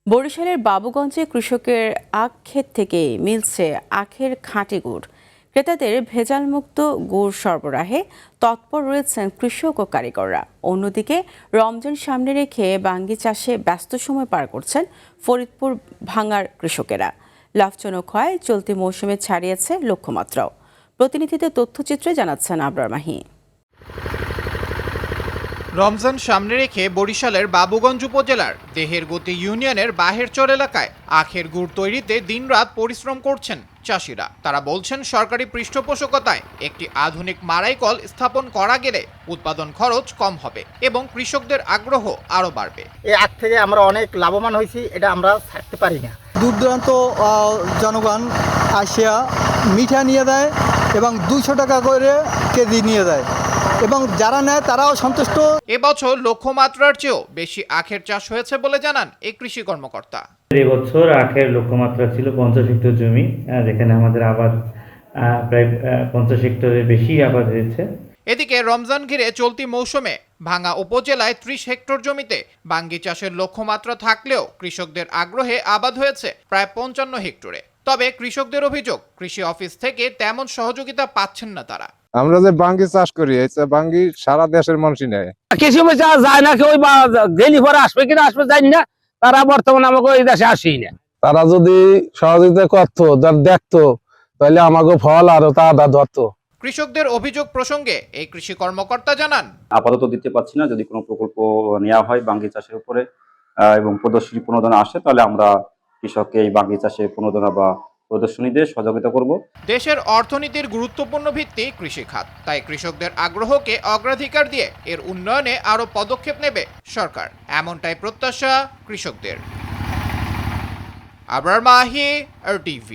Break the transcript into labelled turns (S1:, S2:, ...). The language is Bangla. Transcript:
S1: বরিশালের বাবুগঞ্জে কৃষকের আখ ক্ষেত থেকে মিলছে আখের খাঁটি গুড়। ক্রেতাদের ভেজালমুক্ত গুড় সরবরাহে তৎপর রয়েছেন কৃষক ও কারিগররা। অন্যদিকে রমজান সামনে রেখে বাঙ্গি চাষে ব্যস্ত সময় পার করছেন ফরিদপুর ভাঙ্গার কৃষকেরা। লাভজনক হয় চলতি মৌসুমে ছাড়িয়েছে লক্ষ্যমাত্রাও। প্রতিনিধিদের তথ্যচিত্রে জানাচ্ছেন আবরার মাহি।
S2: রমজান সামনে রেখে বরিশালের বাবুগঞ্জ উপজেলার দেহেরগতি ইউনিয়নের বাহেরচর এলাকায় আখের গুড় তৈরিতে দিনরাত পরিশ্রম করছেন চাষিরা। তারা বলছেন সরকারি পৃষ্ঠপোষকতায় একটি আধুনিক মাড়াই কল স্থাপন করা গেলে উৎপাদন খরচ কম হবে এবং কৃষকদের আগ্রহ আরও বাড়বে।
S3: এই আখ থেকে আমরা অনেক লাভবান হয়েছি, এটা আমরা ছাড়তে পারি না।
S4: দূর দূরান্ত জনগণ আসিয়া মিঠা নিয়ে দেয় এবং 200 টাকা করে কেজি নিয়ে দেয় এবং যারা নেয় তারাও সন্তুষ্ট।
S2: এবছর লক্ষ্যমাত্রার চেয়েও বেশি আখের চাষ হয়েছে বলে জানান এই কৃষি কর্মকর্তা।
S5: এবছর আখের লক্ষ্যমাত্রা ছিল 50 হেক্টর জমি, যেখানে আমাদের আবাদ প্রায় 50 হেক্টরের বেশি আবাদ হয়েছে।
S2: এদিকে রমজান ঘিরে চলতি মৌসুমে ভাঙ্গা উপজেলায় 30 হেক্টর জমিতে বাঙ্গি চাষের লক্ষ্যমাত্রা থাকলেও কৃষকদের আগ্রহে আবাদ হয়েছে প্রায় 55 হেক্টরে। তবে কৃষকদের অভিযোগ কৃষি অফিস থেকে তেমন সহযোগিতা পাচ্ছেন না তারা।
S6: আমরা যে বাঙ্গি চাষ করি, বাঙ্গি সারা দেশের মানুষই নেয়।
S7: কিছু যায় না, কেউ গেলি পরে আসবে কিনা আসবে জানি না, তারা বর্তমানে আমাকে এই দেশে আসেই না।
S8: তারা যদি সহযোগিতা করতো, দেখতো, তাহলে আমাকে ফল আরো তাড়াতাড়ি ধরতো।
S2: কৃষকদের অভিযোগ প্রসঙ্গে এই কৃষি কর্মকর্তা জানান,
S9: আপাতত দিতে পারছি না। যদি কোনো প্রকল্প নেওয়া হয় বাঙ্গি চাষের উপরে এবং প্রদর্শনী প্রণোদনা আসে, তাহলে আমরা কৃষককে এই বাঙ্গি চাষে প্রণোদনা বা প্রদর্শনী দিয়ে সহযোগিতা করব।
S2: দেশের অর্থনীতির গুরুত্বপূর্ণ ভিত্তি কৃষি খাত, তাই কৃষকদের আগ্রহকে অগ্রাধিকার দিয়ে এর উন্নয়নে আরও পদক্ষেপ নেবে সরকার, এমনটাই প্রত্যাশা কৃষকদের। আবরার মাহি, RTV।